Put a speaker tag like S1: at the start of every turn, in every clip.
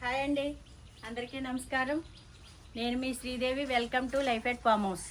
S1: Hi అండి, అందరికీ నమస్కారం. నేను మీ Sridevi. Welcome to life at farm house.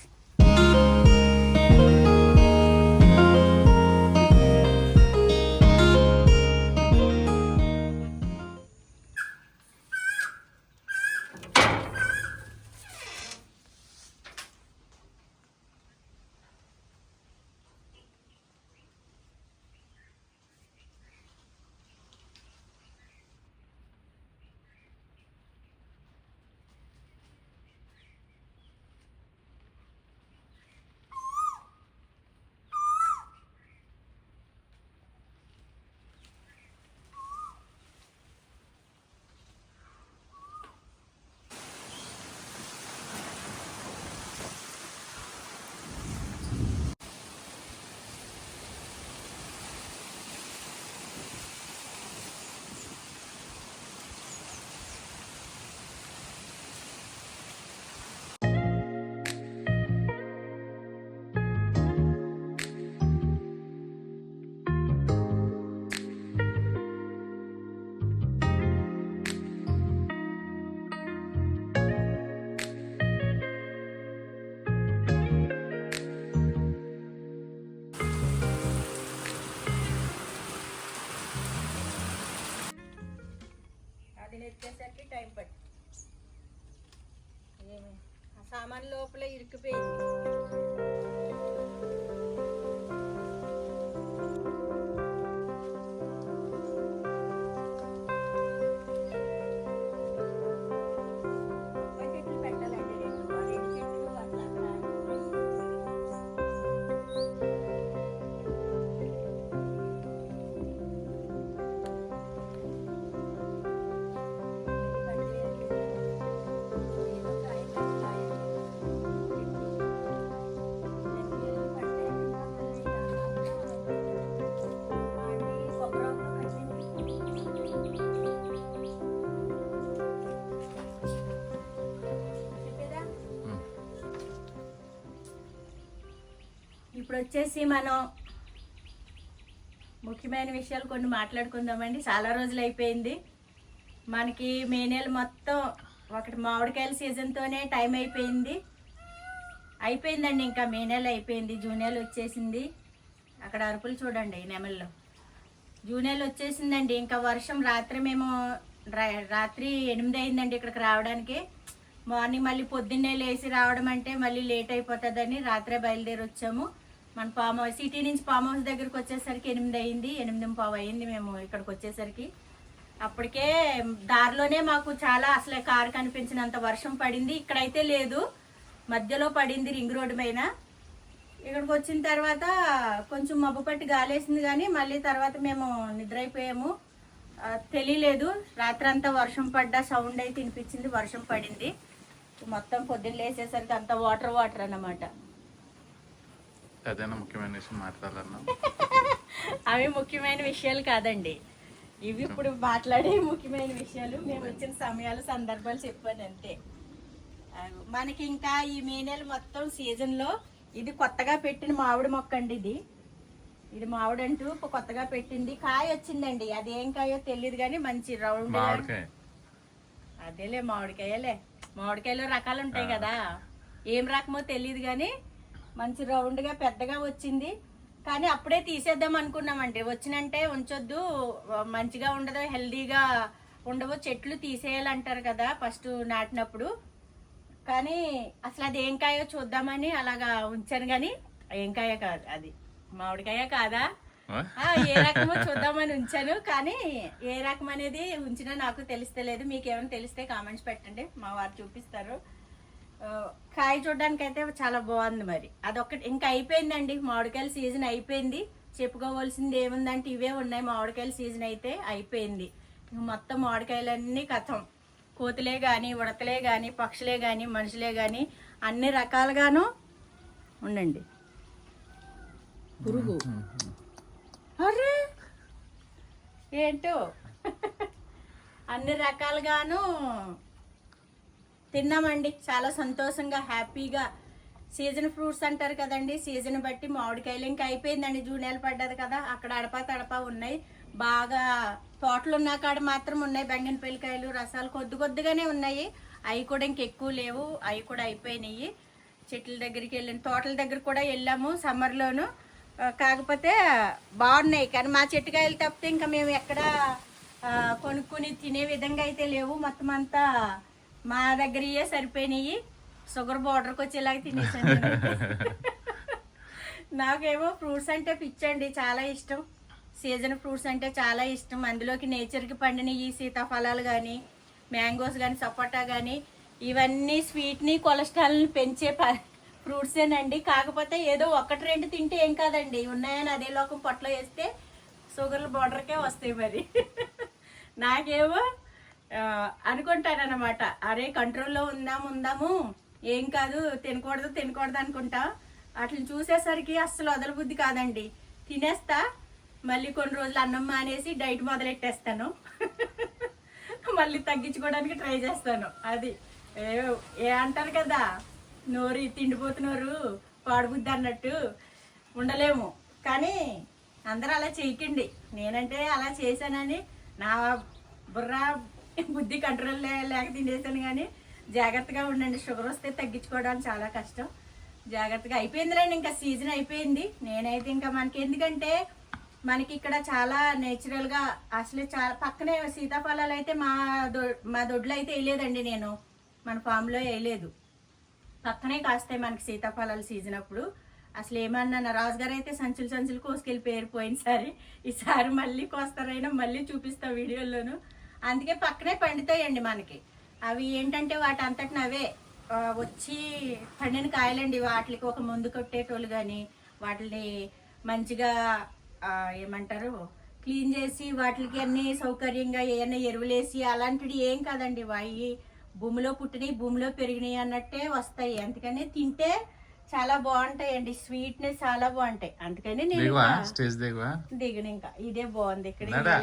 S1: అది ఎత్తేసరికి టైం పట్టి ఆ సామాన్ లోపల ఇరుక్కుపోయింది. చెట్లు పెట్టాలండి, రెండు చెట్లు అట్లా ఇప్పుడు వచ్చేసి మనం ముఖ్యమైన విషయాలు కొన్ని మాట్లాడుకుందామండి. చాలా రోజులు అయిపోయింది మనకి. మే నెల మొత్తం ఒకటి మామిడికాయల సీజన్తోనే టైం అయిపోయిందండి. ఇంకా మే నెల అయిపోయింది, జూన్ నెల వచ్చేసింది. అక్కడ అరుపులు చూడండి నెమల్లో. జూన్ నెల వచ్చేసిందండి. ఇంకా వర్షం రాత్రి మేము రాత్రి 8 అయిందండి ఇక్కడికి రావడానికి. మార్నింగ్ మళ్ళీ పొద్దున్నే లేచి రావడం అంటే మళ్ళీ లేట్ అయిపోతుందని రాత్రే బయలుదేరి వచ్చాము. మన ఫామ్ హౌస్, సిటీ నుంచి ఫామ్ హౌస్ దగ్గరికి వచ్చేసరికి 8 అయింది, 8:15 అయింది మేము ఇక్కడికి వచ్చేసరికి. అప్పటికే దారిలోనే మాకు చాలా అసలు కారు కనిపించినంత వర్షం పడింది. ఇక్కడైతే లేదు, మధ్యలో పడింది రింగ్ రోడ్డు పైన. ఇక్కడికి వచ్చిన తర్వాత కొంచెం మబ్బు పట్టి గాలేసింది, కానీ మళ్ళీ తర్వాత మేము నిద్ర అయిపోయాము. తెలియలేదు, రాత్రంతా వర్షం పడ్డ సౌండ్ అయితే వినిపించింది, వర్షం పడింది. మొత్తం పొద్దున్న లేచేసరికి అంత వాటర్ అన్నమాట.
S2: అదేనా ముఖ్యమైన విషయం మాట్లాడాలన్నా?
S1: అవి ముఖ్యమైన విషయాలు కాదండి, ఇవి ఇప్పుడు మాట్లాడే ముఖ్యమైన విషయాలు. మేము వచ్చిన సమయాలు, సందర్భాలు చెప్పాను అంతే. మనకి ఇంకా ఈ మే నెల మొత్తం సీజన్లో ఇది కొత్తగా పెట్టిన మామిడి మొక్క అండి. ఇది మామిడి అంటూ కొత్తగా పెట్టింది. కాయ వచ్చిందండి, అది ఏం కాయో తెలియదు కానీ మంచి రౌండ్. అదేలే మామిడికాయలే, మామిడికాయలో రకాలు ఉంటాయి కదా, ఏం రకమో తెలియదు కానీ మంచి రౌండ్గా పెద్దగా వచ్చింది. కానీ అప్పుడే తీసేద్దాం అనుకున్నామండి. వచ్చినంటే ఉంచొద్దు, మంచిగా ఉండదు, హెల్దీగా ఉండవు, చెట్లు తీసేయాలంటారు కదా ఫస్ట్ నాటినప్పుడు. కానీ అసలు అది ఏం కాయో చూద్దామని అలాగా ఉంచాను, కానీ ఏం కాయ కాదు, అది మామిడికాయ కాదా, ఏ రకమో చూద్దామని ఉంచాను. కానీ ఏ రకం అనేది ఉంచినా నాకు తెలిస్తలేదు. మీకు ఏమైనా తెలిస్తే కామెంట్స్ పెట్టండి, మా వారు చూపిస్తారు. కాయ చూడడానికి అయితే చాలా బాగుంది. మరి అదొకటి ఇంకా అయిపోయిందండి, మామిడికాయల సీజన్ అయిపోయింది. చెప్పుకోవాల్సింది ఏముందంటే ఇవే ఉన్నాయి. మామిడికాయల సీజన్ అయితే అయిపోయింది. మొత్తం మామిడికాయలన్నీ కథం. కోతులే కానీ, ఉడతలే కానీ, పక్షులే కానీ, మనుషులే కానీ అన్ని రకాలుగాను ఉండండి. పురుగు అరే ఏంటో అన్ని రకాలుగాను తిన్నామండి. చాలా సంతోషంగా, హ్యాపీగా. సీజన్ ఫ్రూట్స్ అంటారు కదండి, సీజన్ బట్టి మామిడికాయలు ఇంకా అయిపోయిందండి. జూన్ నెల పడ్డది కదా, అక్కడ అడపా తడపా ఉన్నాయి. బాగా తోటలు ఉన్న కాడ మాత్రం ఉన్నాయి బంగినపల్లికాయలు రసాలు కొద్ది కొద్దిగానే ఉన్నాయి. అవి కూడా ఇంకెక్కువ లేవు, అవి కూడా అయిపోయినాయి. చెట్ల దగ్గరికి వెళ్ళిన తోటల దగ్గర కూడా వెళ్ళాము సమ్మర్లోను. కాకపోతే బాగున్నాయి కానీ మా చెట్టుకాయలు తప్పితే ఇంకా మేము ఎక్కడ కొనుక్కొని తినే విధంగా అయితే లేవు. మొత్తం అంతా మా దగ్గర సరిపోయినాయి. షుగర్ బోర్డర్కి వచ్చేలాగా తినేసాను. నాకేమో ఫ్రూట్స్ అంటే పిచ్చండి, చాలా ఇష్టం. సీజన్ ఫ్రూట్స్ అంటే చాలా ఇష్టం. అందులోకి నేచర్కి పండిన ఈ సీతాఫలాలు కానీ, మ్యాంగోస్ కానీ, సపోటా కానీ, ఇవన్నీ స్వీట్ని కొలెస్ట్రాల్ని పెంచే ఫ్రూట్సేనండి. కాకపోతే ఏదో ఒకటి రెండు తింటే ఏం కాదండి, ఉన్నాయని అదే లోకం పొట్టలో వేస్తే షుగర్ల బోర్డర్కే వస్తాయి. మరి నాకేమో అనుకుంటానన్నమాట, అరే కంట్రోల్లో ఉందాము ఏం కాదు, తినకూడదు అనుకుంటా. వాటిని చూసేసరికి అస్సలు వదలబుద్ధి కాదండి. తినేస్తా, మళ్ళీ కొన్ని రోజులు అన్నం మానేసి డైట్ మొదలెట్టేస్తాను. మళ్ళీ తగ్గించుకోవడానికి ట్రై చేస్తాను. అది ఏ అంటారు కదా, తిండిపోతున్నారు పాడుబుద్ధి అన్నట్టు ఉండలేము. కానీ అందరూ అలా చేయకండి. నేనంటే అలా చేశానని నా బుర్ర బుద్ధి కంట్రోల్ లేక తినేసాను. కానీ జాగ్రత్తగా ఉండండి. షుగర్ వస్తే తగ్గించుకోవడానికి చాలా కష్టం. జాగ్రత్తగా అయిపోయిందిలేండి, ఇంకా సీజన్ అయిపోయింది. నేనైతే ఇంకా మనకి ఎందుకంటే మనకి ఇక్కడ చాలా నేచురల్గా అసలు చాలా పక్కనే సీతాఫలాలు అయితే మా దొడ్లో అయితే వేయలేదండి. నేను మన ఫామ్లో వేయలేదు, పక్కనే కాస్తాయి మనకి సీతాఫలాలు సీజన్ అప్పుడు. అసలు ఏమన్నా రాజుగారు అయితే సంచులు కోసుకెళ్ళిపోయారు పోయినసారి. ఈసారి మళ్ళీ కోస్తారైనా మళ్ళీ చూపిస్తా వీడియోలోను. అందుకే పక్కనే పండుతాయండి మనకి. అవి ఏంటంటే వాటి అంతటిని అవే వచ్చి పండిన కాయలండి. వాటికి ఒక మందు కొట్టేటోళ్ళు కానీ వాటిని మంచిగా ఏమంటారు క్లీన్ చేసి వాటికి అన్ని సౌకర్యంగా ఏమైనా ఎరువులేసి అలాంటివి ఏం కాదండి. అవి భూమిలో పుట్టినవి భూమిలో పెరిగినాయి అన్నట్టే వస్తాయి. అందుకని తింటే చాలా బాగుంటాయండి, స్వీట్నెస్ చాలా బాగుంటాయి. అందుకని నేను దిగను, ఇంకా ఇదే బాగుంది,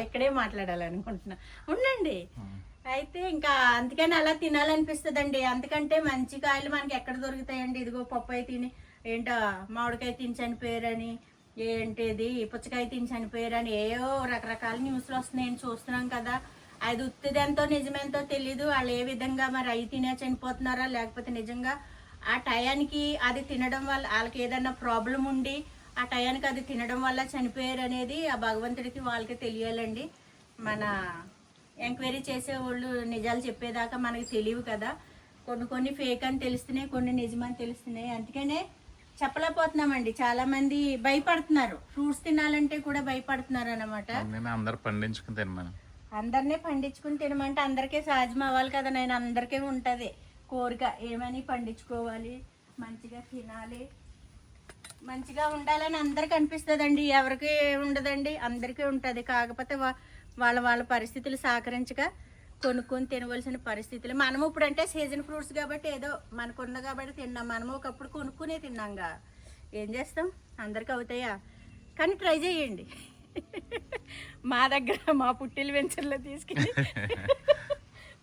S1: ఇక్కడే మాట్లాడాలనుకుంటున్నా. ఉండండి. అయితే ఇంకా అందుకని అలా తినాలనిపిస్తుందండి. అందుకంటే మంచి కాయలు మనకి ఎక్కడ దొరుకుతాయండి. ఇదిగో పప్పాయ తిని ఏంటో మామిడికాయ తిని చనిపోయారని, ఏంటిది పుచ్చకాయ తిని చనిపోయారని ఏవో రకరకాల న్యూస్లు వస్తున్నాయని చూస్తున్నాం కదా. అది ఉత్తిదెంతో నిజమేంతో తెలీదు. వాళ్ళు ఏ విధంగా మరి అవి తినే చనిపోతున్నారా, లేకపోతే నిజంగా ఆ టయానికి అది తినడం వల్ల వాళ్ళకి ఏదన్నా ప్రాబ్లం ఉండి ఆ టయానికి అది తినడం వల్ల చనిపోయారు అనేది ఆ భగవంతుడికి వాళ్ళకి తెలియాలండి. మన ఎంక్వైరీ చేసే వాళ్ళు నిజాలు చెప్పేదాకా మనకి తెలియవు కదా. కొన్ని ఫేక్ అని తెలుస్తున్నాయి, కొన్ని నిజమని తెలుస్తున్నాయి. అందుకనే చెప్పలేకపోతున్నామండి. చాలా మంది భయపడుతున్నారు, ఫ్రూట్స్ తినాలంటే కూడా భయపడుతున్నారు అనమాట. అందరినీ పండించుకుని తినమంటే అందరికీ సహజం అవ్వాలి కదా. నేను అందరికీ ఉంటది కోరిక, ఏమని పండించుకోవాలి, మంచిగా తినాలి, మంచిగా ఉండాలని అందరికి అనిపిస్తుందండి. ఎవరికి ఉండదండి, అందరికీ ఉంటుంది. కాకపోతే వాళ్ళ పరిస్థితులు సహకరించక కొనుక్కొని తినవలసిన పరిస్థితులు. మనము ఇప్పుడు అంటే సీజన్ ఫ్రూట్స్ కాబట్టి ఏదో మనకున్న కాబట్టి తిన్నాం. మనము ఒకప్పుడు కొనుక్కునే తిన్నాంగా, ఏం చేస్తాం, అందరికి అవుతాయా? కానీ ట్రై చేయండి. మా దగ్గర మా పుట్టిల వెంచర్లో తీసుకుని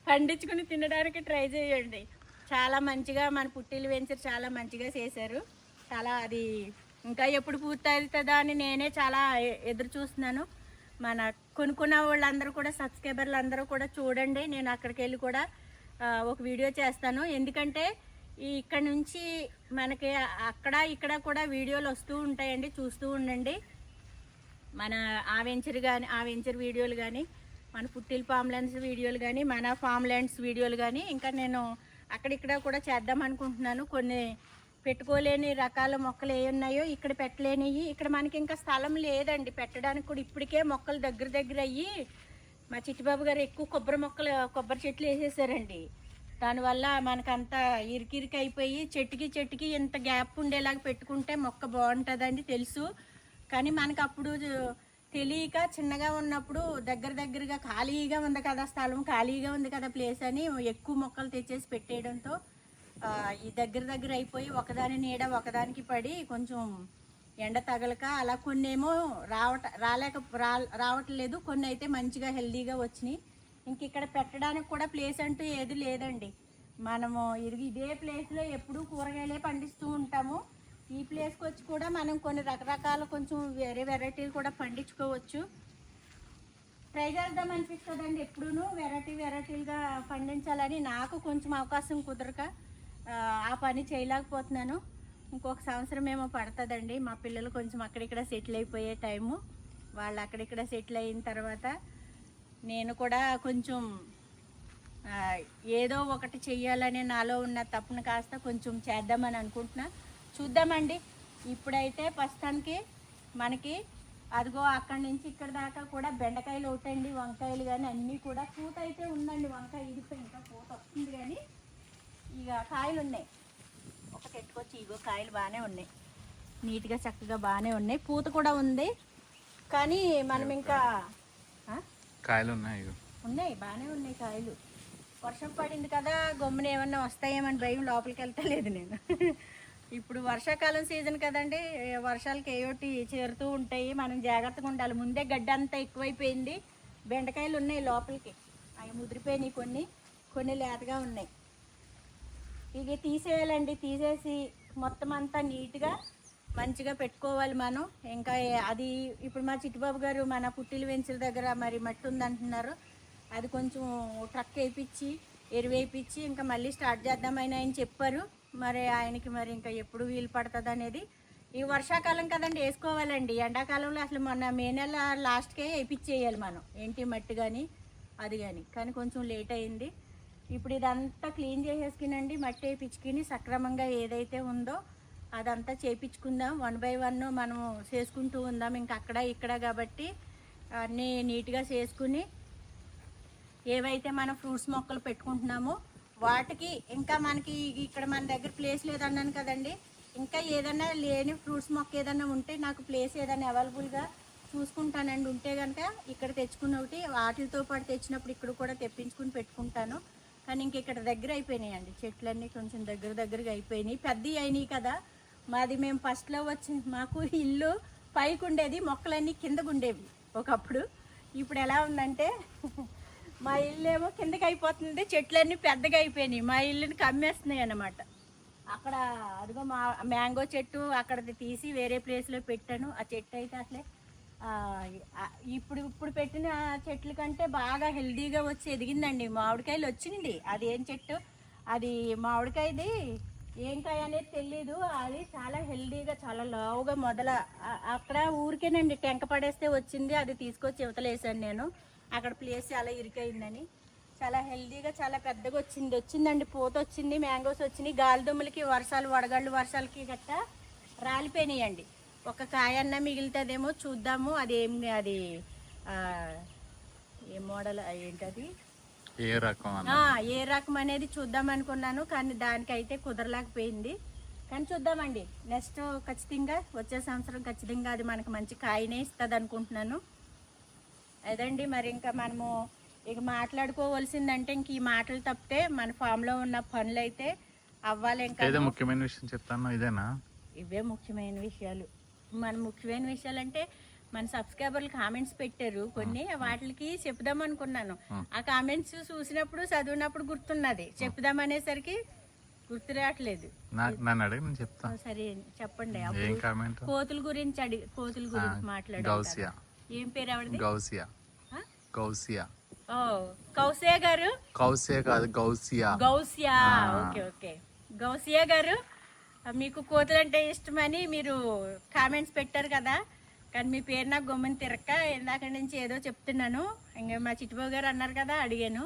S1: పండించుకుని తినడానికి ట్రై చేయండి. చాలా మంచిగా మన పుట్టిల వెంచర్ చాలా మంచిగా చేశారు. చాలా అది ఇంకా ఎప్పుడు పూర్తవుతుందా అని నేనే చాలా ఎదురు చూస్తున్నాను. మన కొనుక్కున్న వాళ్ళందరూ కూడా సబ్స్క్రైబర్లు అందరూ కూడా చూడండి. నేను అక్కడికి వెళ్ళి కూడా ఒక వీడియో చేస్తాను. ఎందుకంటే ఇక్కడ నుంచి మనకి అక్కడ ఇక్కడ కూడా వీడియోలు వస్తూ ఉంటాయండి, చూస్తూ ఉండండి. మన ఆ వెంచర్ వీడియోలు కానీ, మన పుట్టిల్ ఫామ్ ల్యాండ్స్ వీడియోలు కానీ, మన ఫామ్ ల్యాండ్స్ వీడియోలు కానీ ఇంకా నేను అక్కడిక్కడ కూడా చేద్దాం అనుకుంటున్నాను. కొన్ని పెట్టుకోలేని రకాల మొక్కలు ఏ ఉన్నాయో ఇక్కడ పెట్టలేనివి. ఇక్కడ మనకి ఇంకా స్థలం లేదండి పెట్టడానికి కూడా. ఇప్పటికే మొక్కలు దగ్గర అయ్యి మా చిట్టిబాబు గారు ఎక్కువ కొబ్బరి చెట్లు వేసేసారండి. దానివల్ల మనకంతా ఇరికి అయిపోయి చెట్టుకి ఇంత గ్యాప్ ఉండేలాగా పెట్టుకుంటే మొక్క బాగుంటుందండి తెలుసు. కానీ మనకు అప్పుడు తెలియక చిన్నగా ఉన్నప్పుడు దగ్గరగా ఖాళీగా ఉంది కదా స్థలం, ఖాళీగా ఉంది కదా ప్లేస్ అని ఎక్కువ మొక్కలు తెచ్చేసి పెట్టేయడంతో ఈ దగ్గర అయిపోయి ఒకదాని నీడ ఒకదానికి పడి కొంచెం ఎండ తగలక అలా కొన్ని ఏమో రావట్లేదు, కొన్ని అయితే మంచిగా హెల్దీగా వచ్చినాయి. ఇంక ఇక్కడ పెట్టడానికి కూడా ప్లేస్ అంటూ ఏది లేదండి. మనము ఇదే ప్లేస్లో ఎప్పుడూ కూరగాయలే పండిస్తూ ఉంటాము. ఈ ప్లేస్కి వచ్చి కూడా మనం కొన్ని రకరకాల కొంచెం వేరే వెరైటీలు కూడా పండించుకోవచ్చు. ట్రై చేద్దాం అనిపిస్తుందండి. ఎప్పుడూ వెరైటీగా పండించాలని నాకు కొంచెం అవకాశం కుదరక ఆ పని చేయలేకపోతున్నాను. ఇంకొక సంవత్సరం ఏమో పడుతుందండి. మా పిల్లలు కొంచెం అక్కడిక్కడ సెటిల్ అయిపోయే టైము. వాళ్ళు అక్కడిక్కడ సెటిల్ అయిన తర్వాత నేను కూడా కొంచెం ఏదో ఒకటి చెయ్యాలని నాలో ఉన్న తప్పును కాస్త కొంచెం చేద్దామని అనుకుంటున్నా. చూద్దామండి. ఇప్పుడైతే ప్రస్తుతానికి మనకి అదిగో అక్కడి నుంచి ఇక్కడ దాకా కూడా బెండకాయలు ఒకటండి, వంకాయలు కానీ అన్నీ కూడా పూత అయితే ఉందండి. వంకాయ ఇడిపోయి ఇంకా పూత వస్తుంది కానీ ఇక కాయలు ఉన్నాయి. ఒకటి ఎట్టుకొచ్చి ఇగో కాయలు బాగానే ఉన్నాయి, నీట్గా చక్కగా బాగానే ఉన్నాయి. పూత కూడా ఉంది కానీ మనం ఇంకా
S2: కాయలు ఉన్నాయి
S1: బాగానే ఉన్నాయి కాయలు. వర్షం పడింది కదా, గమ్మున ఏమన్నా వస్తాయేమని భయం లోపలికి వెళ్తలేదు నేను. ఇప్పుడు వర్షాకాలం సీజన్ కదండి, వర్షాలకి ఏయోటి చేరుతూ ఉంటాయి, మనం జాగ్రత్తగా ఉండాలి. ముందే గడ్డి అంతా ఎక్కువైపోయింది. బెండకాయలు ఉన్నాయి లోపలికి, అవి ముదిరిపోయినాయి, కొన్ని లేతగా ఉన్నాయి. ఇవి తీసేయాలండి. తీసేసి మొత్తం అంతా నీట్గా మంచిగా పెట్టుకోవాలి మనం. ఇంకా అది ఇప్పుడు మా చిట్టుబాబు గారు మన పుట్టిల వెంచుల దగ్గర మరి మట్టి ఉందంటున్నారు. అది కొంచెం ట్రక్ వేయించి ఎరువు వేయించి ఇంకా మళ్ళీ స్టార్ట్ చేద్దామని ఆయన చెప్పారు. మరి ఆయనకి మరి ఇంకా ఎప్పుడు వీలు పడుతుంది అనేది. ఈ వర్షాకాలం కదండి వేసుకోవాలండి. ఎండాకాలంలో అసలు మొన్న మే నెల లాస్ట్కే వేయించేయాలి మనం, ఏంటి మట్టి కానీ అది కానీ కొంచెం లేట్ అయింది. ఇప్పుడు ఇదంతా క్లీన్ చేసేసుకునండి, మట్టి వేయించుకుని సక్రమంగా ఏదైతే ఉందో అదంతా చేయించుకుందాం. 1 by 1 మనము చేసుకుంటూ ఉందాం. ఇంకా అక్కడ ఇక్కడ కాబట్టి అన్నీ నీట్గా చేసుకుని ఏవైతే మనం ఫ్రూట్స్ మొక్కలు పెట్టుకుంటున్నామో వాటికి ఇంకా మనకి ఇక్కడ మన దగ్గర ప్లేస్ లేదన్నాను కదండి. ఇంకా ఏదైనా లేని ఫ్రూట్స్ మొక్క ఏదైనా ఉంటే నాకు ప్లేస్ ఏదైనా అవైలబుల్గా చూసుకుంటానండి. ఉంటే కనుక ఇక్కడ తెచ్చుకున్న ఒకటి వాటితో పాటు తెచ్చినప్పుడు ఇక్కడ కూడా తెప్పించుకుని పెట్టుకుంటాను. కానీ ఇంక ఇక్కడ దగ్గర అయిపోయినాయండి, చెట్లన్నీ కొంచెం దగ్గరగా అయిపోయినాయి. పెద్దవి అయినాయి కదా. మాది మేము ఫస్ట్లో మాకు ఇల్లు పైకి ఉండేది, మొక్కలన్నీ కిందకు ఉండేవి ఒకప్పుడు. ఇప్పుడు ఎలా ఉందంటే మా ఇల్లు ఏమో కిందకి అయిపోతుంది, చెట్లన్నీ పెద్దగా అయిపోయినాయి, మా ఇల్లుని కమ్మేస్తున్నాయి అన్నమాట. అక్కడ అదిగో మా మ్యాంగో చెట్టు అక్కడ తీసి వేరే ప్లేస్లో పెట్టాను. ఆ చెట్టు అయితే అసలే ఇప్పుడు పెట్టిన చెట్ల కంటే బాగా హెల్దీగా వచ్చి ఎదిగిందండి. మామిడికాయలు వచ్చింది. అది ఏం చెట్టు, అది మామిడికాయది ఏం కాయ అనేది తెలీదు. అది చాలా హెల్దీగా చాలా లావుగా అక్కడ ఊరికేనండి టెంక పడేస్తే వచ్చింది. అది తీసుకొచ్చి ఇవతలేసాను నేను. అక్కడ ప్లేస్ చాలా ఇరుకైందని చాలా హెల్దీగా చాలా పెద్దగా వచ్చిందండి. పూత వచ్చింది, మ్యాంగోస్ వచ్చినాయి. గాలిదుమ్మలకి వడగళ్ళు వర్షాలకి గట్టా రాలిపోయినాయండి. ఒక కాయన్న మిగులుతుందేమో చూద్దాము. అది ఏ మోడల్ ఏంటది,
S2: ఏ
S1: రకం అనేది చూద్దాం అనుకున్నాను. కానీ దానికైతే కుదరలేకపోయింది. కానీ చూద్దామండి. నెక్స్ట్ ఖచ్చితంగా వచ్చే సంవత్సరం ఖచ్చితంగా అది మనకు మంచి కాయనే ఇస్తుంది అనుకుంటున్నాను. అదండి. మరి ఇంకా మనము ఇక మాట్లాడుకోవాల్సిందంటే ఇంక ఈ మాటలు తప్పితే మన ఫామ్లో ఉన్న పనులు అయితే అవ్వాలి. ఇంకా
S2: ముఖ్యమైన విషయం చెప్తాను, ఇదేనా?
S1: ఇవే ముఖ్యమైన విషయాలు. ముఖ్యమైన విషయాలు అంటే మన సబ్స్క్రైబర్లు కామెంట్స్ పెట్టారు కొన్ని, వాటికి చెప్దాం అనుకున్నాను. ఆ కామెంట్స్ చూసినప్పుడు చదివినప్పుడు గుర్తున్నది, చెప్దాం అనేసరికి గుర్తు రావట్లేదు. సరే చెప్పండి. కోతుల గురించి మాట్లాడారు. ఏం పేరు ఆవిడది?
S2: గౌసియా.
S1: కౌసియా గారు.
S2: కౌసియా కాదు, గౌసియా.
S1: ఓకే. గౌసియా గారు, మీకు కోతులు అంటే ఇష్టమని మీరు కామెంట్స్ పెట్టారు కదా. కానీ మీ పేరు నాకు గొమ్మని తిరక్క ఇందాక నుంచి ఏదో చెప్తున్నాను. ఇంకా మా చిట్టుబాబు గారు అన్నారు కదా, అడిగాను.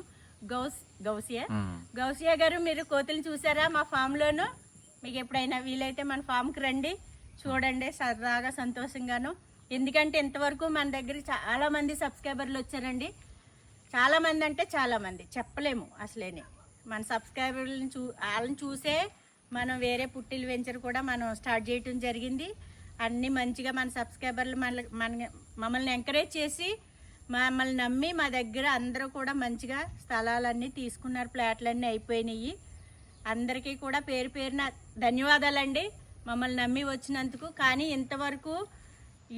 S1: గౌసియా గారు, మీరు కోతులు చూసారా మా ఫామ్లోను? మీకు ఎప్పుడైనా వీలైతే మన ఫామ్కి రండి, చూడండి, సరదాగా సంతోషంగాను. ఎందుకంటే ఇంతవరకు మన దగ్గర చాలా మంది సబ్స్క్రైబర్లు వచ్చారండి. చాలా మంది అంటే చాలా మంది చెప్పలేము అసలేని. మన సబ్స్క్రైబర్లను వాళ్ళని చూసే మనం వేరే పుట్టిల వెంచర్ కూడా మనం స్టార్ట్ చేయటం జరిగింది. అన్నీ మంచిగా మన సబ్స్క్రైబర్లు మమ్మల్ని ఎంకరేజ్ చేసి మమ్మల్ని నమ్మి మా దగ్గర అందరూ కూడా మంచిగా స్థలాలన్నీ తీసుకున్నారు, ప్లాట్లన్నీ అయిపోయినాయి. అందరికీ కూడా పేరు పేరున ధన్యవాదాలండి మమ్మల్ని నమ్మి వచ్చినందుకు. కానీ ఇంతవరకు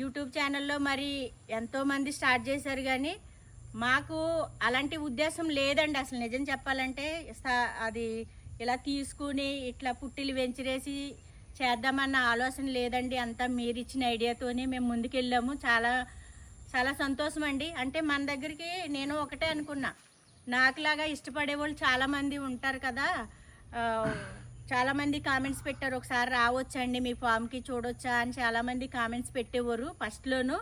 S1: యూట్యూబ్ ఛానల్లో మరి ఎంతోమంది స్టార్ట్ చేశారు, కానీ మాకు అలాంటి ఉద్దేశం లేదండి అసలు. నిజం చెప్పాలంటే అది ఇలా తీసుకుని ఇట్లా పుట్టిలు వెంచరేసి చేద్దామన్న ఆలోచన లేదండి. అంతా మీరు ఇచ్చిన ఐడియాతోనే మేము ముందుకెళ్ళాము. చాలా చాలా సంతోషం అండి. అంటే మన దగ్గరికి నేను ఒకటే అనుకున్నా, నాకులాగా ఇష్టపడే వాళ్ళు చాలామంది ఉంటారు కదా. చాలామంది కామెంట్స్ పెట్టారు, ఒకసారి రావచ్చండి మీ ఫామ్కి చూడొచ్చా అని చాలామంది కామెంట్స్ పెట్టేవారు ఫస్ట్లోను.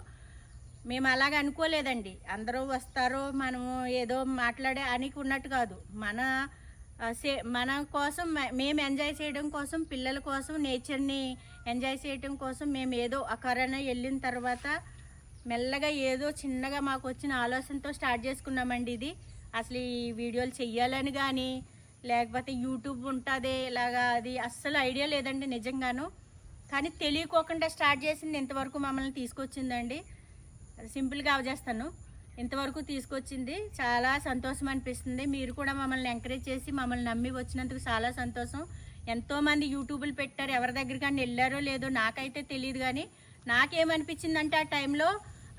S1: మేము అలాగ అనుకోలేదండి, అందరూ వస్తారో మనము ఏదో మాట్లాడే అనుకున్నట్టు కాదు. మన కోసం మేము ఎంజాయ్ చేయడం కోసం, పిల్లల కోసం, నేచర్ని ఎంజాయ్ చేయడం కోసం మేము ఏదో కరోనా వెళ్ళిన తర్వాత మెల్లగా ఏదో చిన్నగా మాకు వచ్చిన ఆలోచనతో స్టార్ట్ చేసుకున్నామండి ఇది. అసలు ఈ వీడియోలు చెయ్యాలని కానీ, లేకపోతే యూట్యూబ్ ఉంటుంది ఇలాగా, అది అస్సలు ఐడియా లేదండి నిజంగాను. కానీ తెలియకోకుండా స్టార్ట్ చేసింది ఇంతవరకు మమ్మల్ని తీసుకొచ్చిందండి. సింపుల్గా అవజేస్తాను, ఇంతవరకు తీసుకొచ్చింది. చాలా సంతోషం అనిపిస్తుంది. మీరు కూడా మమ్మల్ని ఎంకరేజ్ చేసి మమ్మల్ని నమ్మి వచ్చినందుకు చాలా సంతోషం. ఎంతోమంది యూట్యూబ్లు పెట్టారు, ఎవరి దగ్గరికన్నా వెళ్ళారో లేదో నాకైతే తెలియదు. కానీ నాకేమనిపించిందంటే ఆ టైంలో,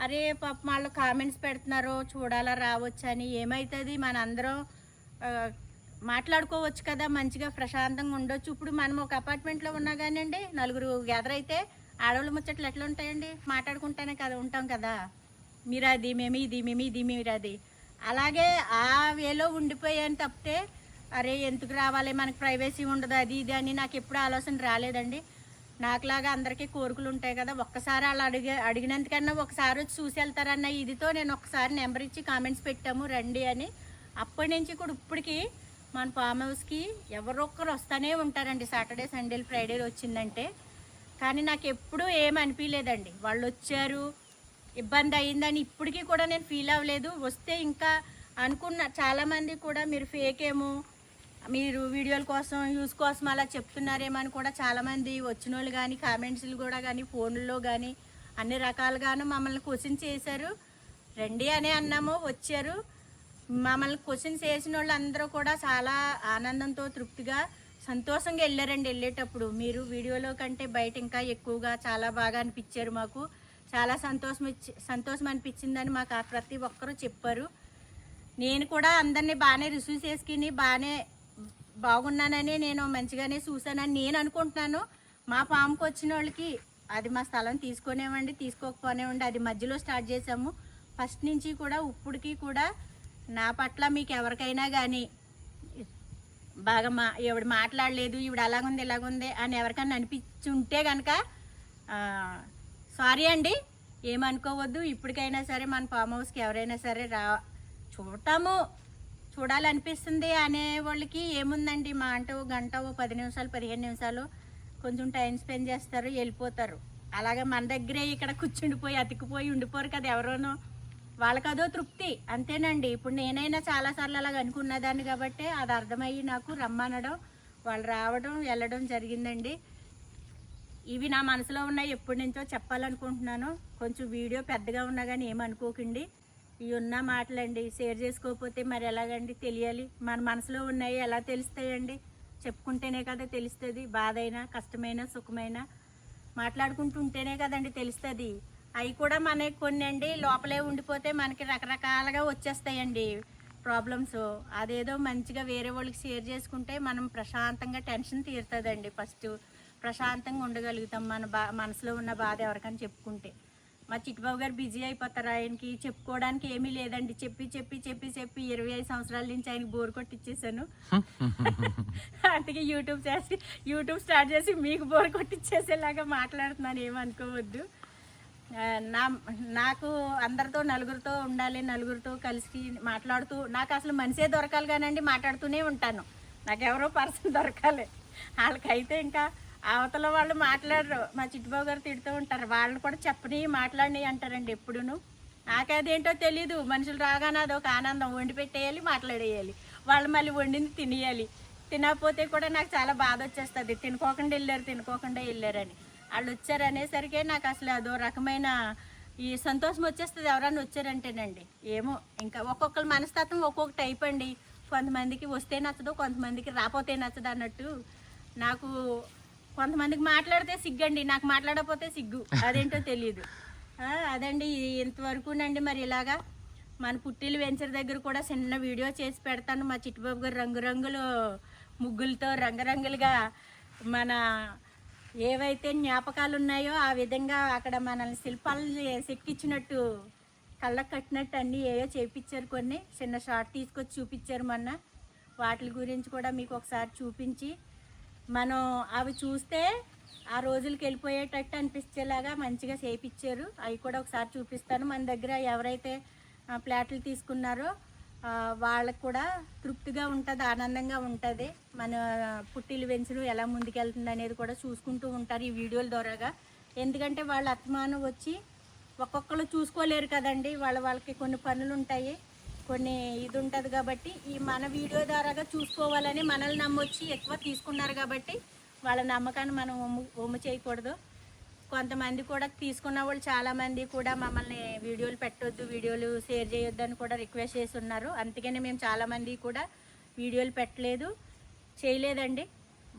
S1: అరే పాప వాళ్ళు కామెంట్స్ పెడుతున్నారో చూడాలా రావచ్చని. ఏమవుతుంది, మనందరం మాట్లాడుకోవచ్చు కదా, మంచిగా ప్రశాంతంగా ఉండొచ్చు. ఇప్పుడు మనం ఒక అపార్ట్మెంట్లో ఉన్నా కానివ్వండి, నలుగురు గ్యాదర్ అయితే ఆడవాళ్ళు ముచ్చట్లు ఎట్లా ఉంటాయండి, మాట్లాడుకుంటానే కదా ఉంటాం కదా. మీరు అది, మేము ఇది, మేము ఇది, మీరు అది. అలాగే ఆ వేలో ఉండిపోయాను తప్పితే, అరే ఎందుకు రావాలి, మనకు ప్రైవసీ ఉండదు అది ఇది అని నాకు ఎప్పుడు ఆలోచన రాలేదండి. నాకులాగా అందరికీ కోరికలు ఉంటాయి కదా. ఒక్కసారి అలా అడిగినందుకన్నా ఒకసారి వచ్చి చూసి వెళ్తారన్న ఇదితో నేను ఒకసారి నెంబర్ ఇచ్చి కామెంట్స్ పెట్టాము రండి అని. అప్పటి నుంచి కూడా ఇప్పటికి మన ఫామ్ హౌస్కి ఎవరొక్కరు వస్తూనే ఉంటారండి, సాటర్డే సండేలు ఫ్రైడేలు వచ్చిందంటే. కానీ నాకు ఎప్పుడూ ఏం అనిపించలేదండి వాళ్ళు వచ్చారు ఇబ్బంది అయ్యిందని ఇప్పటికీ కూడా నేను ఫీల్ అవ్వలేదు. వస్తే ఇంకా అనుకున్న చాలామంది కూడా మీరు ఫేక్ ఏమో, మీరు వీడియోల కోసం యూస్ కోసం అలా చెప్తున్నారేమో అని కూడా చాలామంది వచ్చిన వాళ్ళు కానీ, కామెంట్స్లు కూడా కానీ, ఫోన్లో కానీ అన్ని రకాలుగాను మమ్మల్ని క్వశ్చన్ చేశారు. రండి అని అన్నాము, వచ్చారు. మమ్మల్ని క్వశ్చన్ చేసిన వాళ్ళు అందరూ కూడా చాలా ఆనందంతో, తృప్తిగా, సంతోషంగా వెళ్ళారండి. వెళ్ళేటప్పుడు మీరు వీడియోలో కంటే బయట ఇంకా ఎక్కువగా చాలా బాగా అనిపించారు. మాకు చాలా సంతోషం అనిపించిందని మాకు ప్రతి ఒక్కరూ చెప్పారు. నేను కూడా అందరినీ బాగానే రిసీవ్ చేసుకుని బాగున్నానని, నేను మంచిగానే చూసానని నేను అనుకుంటున్నాను. మా ఫామ్కి వచ్చిన వాళ్ళకి అది మా స్థలం తీసుకునేవ్వండి, తీసుకోకపోనివ్వండి, అది మధ్యలో స్టార్ట్ చేసాము. ఫస్ట్ నుంచి కూడా ఇప్పటికీ కూడా నా పట్ల మీకు ఎవరికైనా కానీ బాగా ఈవిడ మాట్లాడలేదు, ఈవిడ అలాగుంది ఇలాగుంది అని ఎవరికైనా అనిపించుంటే కనుక సారీ అండి, ఏమనుకోవద్దు. ఇప్పటికైనా సరే మన ఫామ్ హౌస్కి ఎవరైనా సరే చూడాలనిపిస్తుంది అనే వాళ్ళకి ఏముందండి, మా అంటే గంట 10 నిమిషాలు 15 నిమిషాలు కొంచెం టైం స్పెండ్ చేస్తారు, వెళ్ళిపోతారు. అలాగే మన దగ్గరే ఇక్కడ కూర్చుండిపోయి అతికిపోయి ఉండిపోరు కదా ఎవరోనో, వాళ్ళకి అదో తృప్తి అంతేనండి. ఇప్పుడు నేనైనా చాలాసార్లు అలాగ అనుకున్నదాన్ని కాబట్టి అది అర్థమయ్యి నాకు రమ్మనడం, వాళ్ళు రావడం వెళ్ళడం జరిగిందండి. ఇవి నా మనసులో ఉన్నాయి, ఎప్పటి నుంచో చెప్పాలనుకుంటున్నాను. కొంచెం వీడియో పెద్దగా ఉన్నా కానీ ఏమనుకోకండి. ఇవి ఉన్న మాటలండి, షేర్ చేసుకోకపోతే మరి ఎలాగండి తెలియాలి? మన మనసులో ఉన్నాయి ఎలా తెలుస్తాయండి? చెప్పుకుంటేనే కదా తెలుస్తుంది. బాధ అయినా, కష్టమైనా, సుఖమైనా మాట్లాడుకుంటూ ఉంటేనే కదండి తెలుస్తుంది. అవి కూడా మనకి కొన్ని అండి లోపలే ఉండిపోతే మనకి రకరకాలుగా వచ్చేస్తాయండి ప్రాబ్లమ్స్. అదేదో మంచిగా వేరే వాళ్ళకి షేర్ చేసుకుంటే మనం ప్రశాంతంగా టెన్షన్ తీరుతుందండి. ఫస్ట్ ప్రశాంతంగా ఉండగలుగుతాం మన మనసులో ఉన్న బాధ ఎవరికైనా చెప్పుకుంటే. మా చిట్టుబాబు గారు బిజీ అయిపోతారు, ఆయనకి చెప్పుకోవడానికి ఏమీ లేదండి. చెప్పి 25 సంవత్సరాల నుంచి ఆయనకి బోర్ కొట్టిచ్చేసాను. అందుకే యూట్యూబ్ స్టార్ట్ చేసి మీకు బోర్ కొట్టిచ్చేసేలాగా మాట్లాడుతున్నాను, ఏమనుకోవద్దు. నాకు అందరితో నలుగురితో ఉండాలి, నలుగురితో కలిసి మాట్లాడుతూ, నాకు అసలు మనిషే దొరకాలి కానండి, మాట్లాడుతూనే ఉంటాను. నాకు ఎవరో పర్సన్ దొరకాలి. వాళ్ళకైతే ఇంకా అవతల వాళ్ళు మాట్లాడరు. మా చిట్టుబాబు గారు తిడుతూ ఉంటారు, వాళ్ళని కూడా చెప్పని మాట్లాడి అంటారండి ఎప్పుడును. నాకదేంటో తెలీదు, మనుషులు రాగానే అదొక ఆనందం. వండి పెట్టేయాలి, మాట్లాడేయాలి, వాళ్ళు మళ్ళీ వండింది తినేయాలి. తినకపోతే కూడా నాకు చాలా బాధ వచ్చేస్తుంది, తినుకోకుండా వెళ్ళారని. వాళ్ళు వచ్చారు అనేసరికి నాకు అసలు అదో రకమైన ఈ సంతోషం వచ్చేస్తుంది ఎవరన్నా వచ్చారంటేనండి. ఏమో ఇంకా ఒక్కొక్కరి మనస్తత్వం ఒక్కొక్క టైప్ అండి. కొంతమందికి వస్తే నచ్చదు, కొంతమందికి రాపోతే నచ్చదు అన్నట్టు. నాకు కొంతమందికి మాట్లాడితే సిగ్గండి, నాకు మాట్లాడకపోతే సిగ్గు, అదేంటో తెలియదు. అదండి ఇంతవరకునండి. మరి ఇలాగా మన పుట్టిల్లు వెంచర్ దగ్గర కూడా చిన్న వీడియో చేసి పెడతాను. మా చిట్టుబాబు గారు రంగురంగులు ముగ్గులతో రంగురంగులుగా మన ఏవైతే జ్ఞాపకాలు ఉన్నాయో ఆ విధంగా అక్కడ మనల్ని శిల్పాలు చెక్కించినట్టు కళ్ళకు కట్టినట్టు అన్నీ ఏవో చేపించారు, కొన్ని చిన్న షార్ట్ తీసుకొచ్చి చూపించారు మొన్న. వాటి గురించి కూడా మీకు ఒకసారి చూపించి మనం అవి చూస్తే ఆ రోజులకి వెళ్ళిపోయేటట్టు అనిపించేలాగా మంచిగా చేపించారు. అవి కూడా ఒకసారి చూపిస్తాను. మన దగ్గర ఎవరైతే ప్లాట్లు తీసుకున్నారో వాళ్ళకు కూడా తృప్తిగా ఉంటుంది, ఆనందంగా ఉంటుంది. మన పుట్టిల్లు పెంచడం ఎలా ముందుకెళ్తుంది అనేది కూడా చూసుకుంటూ ఉంటారు ఈ వీడియోల ద్వారాగా. ఎందుకంటే వాళ్ళ అత్తమానం వచ్చి ఒక్కొక్కరు చూసుకోలేరు కదండి, వాళ్ళకి కొన్ని పనులు ఉంటాయి, కొన్ని ఇది ఉంటుంది. కాబట్టి ఈ మన వీడియో ద్వారాగా చూసుకోవాలని మనల్ని నమ్మొచ్చి ఎక్కువ తీసుకున్నారు. కాబట్టి వాళ్ళ నమ్మకాన్ని మనం ఒమ్ము చేయకూడదు. కొంతమంది కూడా తీసుకున్న వాళ్ళు చాలామంది కూడా మమ్మల్ని వీడియోలు పెట్టొద్దు, వీడియోలు షేర్ చేయొద్దు అని కూడా రిక్వెస్ట్ చేసి ఉన్నారు. అందుకనే మేము చాలామంది కూడా వీడియోలు పెట్టలేదు, చేయలేదండి.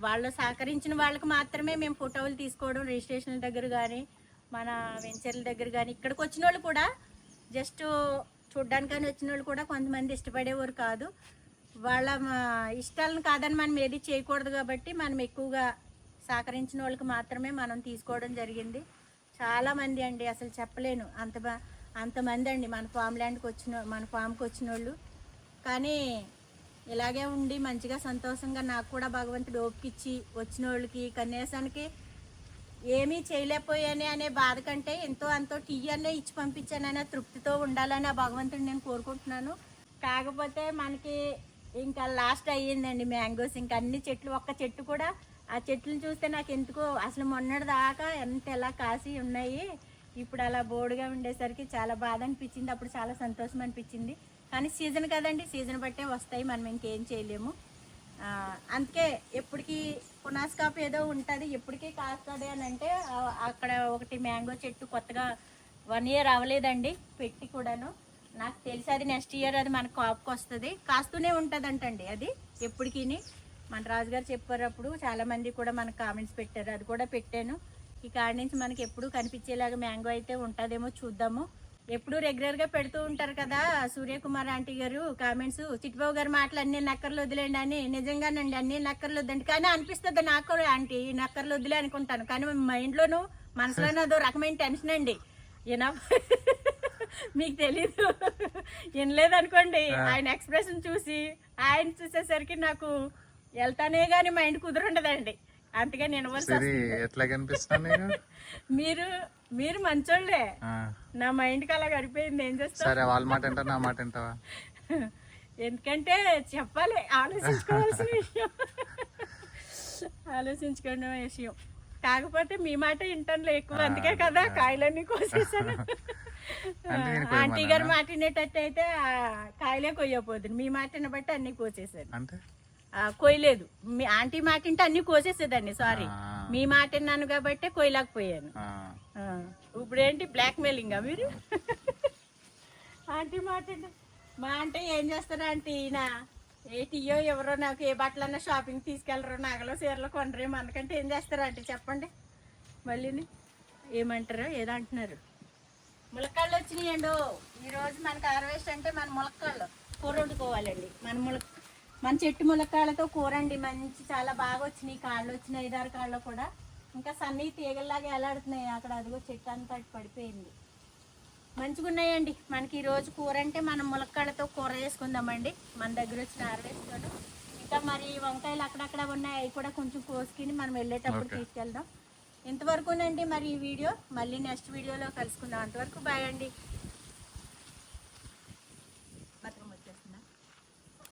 S1: వాళ్ళు సహకరించిన వాళ్ళకి మాత్రమే మేము ఫోటోలు తీసుకోవడం, రిజిస్ట్రేషన్ల దగ్గర కానీ మన వెంచర్ల దగ్గర కానీ. ఇక్కడికి వచ్చిన వాళ్ళు కూడా జస్ట్ చూడ్డానికని వచ్చిన వాళ్ళు కూడా కొంతమంది ఇష్టపడేవారు కాదు. వాళ్ళ ఇష్టాలను కాదని మనం ఏది చేయకూడదు. కాబట్టి మనం ఎక్కువగా సహకరించిన వాళ్ళకి మాత్రమే మనం తీసుకోవడం జరిగింది. చాలామంది అండి, అసలు చెప్పలేను అంతమంది అండి మన ఫామ్కి వచ్చిన వాళ్ళు. కానీ ఇలాగే ఉండి మంచిగా సంతోషంగా నాకు కూడా భగవంతుడు ఓపికిచ్చి వచ్చిన వాళ్ళకి కనీసానికి ఏమీ చేయలేకపోయానే అనే బాధ కంటే ఎంతో అంతో టీ అనే ఇచ్చి పంపించాననే తృప్తితో ఉండాలని ఆ భగవంతుడు నేను కోరుకుంటున్నాను. కాకపోతే మనకి ఇంకా లాస్ట్ అయ్యిందండి మ్యాంగోస్. ఇంకా అన్ని చెట్లు, ఒక్క చెట్టు కూడా ఆ చెట్లను చూస్తే నాకు ఎందుకో అసలు మొన్నటి దాకా ఎలా కాసి ఉన్నాయి, ఇప్పుడు అలా బోర్డుగా ఉండేసరికి చాలా బాధ అనిపించింది. అప్పుడు చాలా సంతోషం అనిపించింది. కానీ సీజన్ కదండి, సీజన్ బట్టే వస్తాయి, మనం ఇంకేం చేయలేము. అందుకే ఎప్పటికీ పునాస్కాప్ ఏదో ఉంటుంది, ఎప్పటికీ కాస్తుంది అని అంటే అక్కడ ఒకటి మ్యాంగో చెట్టు కొత్తగా 1 year అవ్వలేదండి పెట్టి కూడాను. నాకు తెలిసి అది నెక్స్ట్ ఇయర్ అది మన కాపుకి వస్తుంది, కాస్తూనే ఉంటుంది అంటండి అది ఎప్పటికీ. మన రాజుగారు చెప్పేటప్పుడు చాలామంది కూడా మనకు కామెంట్స్ పెట్టారు, అది కూడా పెట్టాను. ఈ కాడి నుంచి మనకి ఎప్పుడు కనిపించేలాగా మ్యాంగో అయితే ఉంటుందేమో చూద్దాము. ఎప్పుడు రెగ్యులర్గా పెడుతూ ఉంటారు కదా సూర్యకుమార్ ఆంటీ గారు కామెంట్స్, చిట్టిబాబు గారి మాటలు అన్ని నక్కర్లు వదిలేండి అని. నిజంగానండి అన్ని నక్కర్లు వద్దండి, కానీ అనిపిస్తుంది నాకు కూడా ఆంటీ నక్కర్లు వదిలే అనుకుంటాను. కానీ మైండ్లోనూ మనసులోనూ అదో రకమైన టెన్షన్ అండి. ఏనా మీకు తెలీదు, వినలేదనుకోండి, ఆయన ఎక్స్ప్రెషన్ ఆయన చూసేసరికి నాకు వెళ్తానే గానీ మైండ్ కుదురుండదండి. అందుకే నేను
S2: ఎట్లా కనిపిస్తాను
S1: మీరు మంచోళ్ళే, నా మైండ్కి అలా గడిపోయింది. ఏం చేస్తా,
S2: సరే వాళ్ళ మాట ఏంటా నా మాట ఏంటావా?
S1: ఎందుకంటే చెప్పాలి, ఆలోచించుకోవాల్సిన విషయం, ఆలోచించుకునే విషయం. కాకపోతే మీ మాట వింటానులే ఎక్కువ, అందుకే కదా కాయలన్నీ కోసేసాను. ఆంటీ గారు మాట వినేటట్టు అయితే కాయలే కొయ్యపోతుంది, మీ మాట వినబట్టి అన్ని కోసేసాను.
S2: అంటే
S1: కొయ్యలేదు, మీ ఆంటీ మాట వింటే అన్ని కోసేసేదండి. సారీ, మీ మాట విన్నాను కాబట్టి కొయ్యలేకపోయాను. ఇప్పుడు ఏంటి బ్లాక్ మెయిలింగా మీరు? ఆంటీ మాట మా అంటే ఏం చేస్తారా అంటే, ఈయన టీయో ఎవరో నాకు ఏ బట్టలన్నా షాపింగ్ తీసుకెళ్ళరు, నగలు చీరలు కొనరేమో, అందుకంటే ఏం చేస్తారా అంటే చెప్పండి. మళ్ళీ ఏమంటారు, ఏదో అంటున్నారు. ములక్కాళ్ళు వచ్చినాయండి ఈరోజు మనకు హార్వెస్ట్. అంటే మన ములక్కాళ్ళు కూర వండుకోవాలండి. మన చెట్టు ములక్కాళ్ళతో కూర అండి, మంచి చాలా బాగా వచ్చినాయి. కాళ్ళు వచ్చినాయి, 5-6 కాళ్ళు కూడా. ఇంకా సన్నీ తీగల్లాగా ఎలాడుతున్నాయి అక్కడ, అదిగో చెట్టు అంతా పడిపోయింది. మంచిగా ఉన్నాయండి మనకి ఈరోజు కూర. అంటే మనం ములక్కాళ్ళతో కూర చేసుకుందామండి, మన దగ్గర వచ్చిన హార్వెస్ట్. ఇంకా మరి వంకాయలు అక్కడక్కడ ఉన్నాయి, అవి కూడా కొంచెం కోసుకుని మనం వెళ్ళేటప్పుడు తీసుకెళ్దాం. ఇంతవరకునండి మరి ఈ వీడియో. మళ్ళీ నెక్స్ట్ వీడియోలో కలుసుకుందాం. అంతవరకు బాయ్ అండి.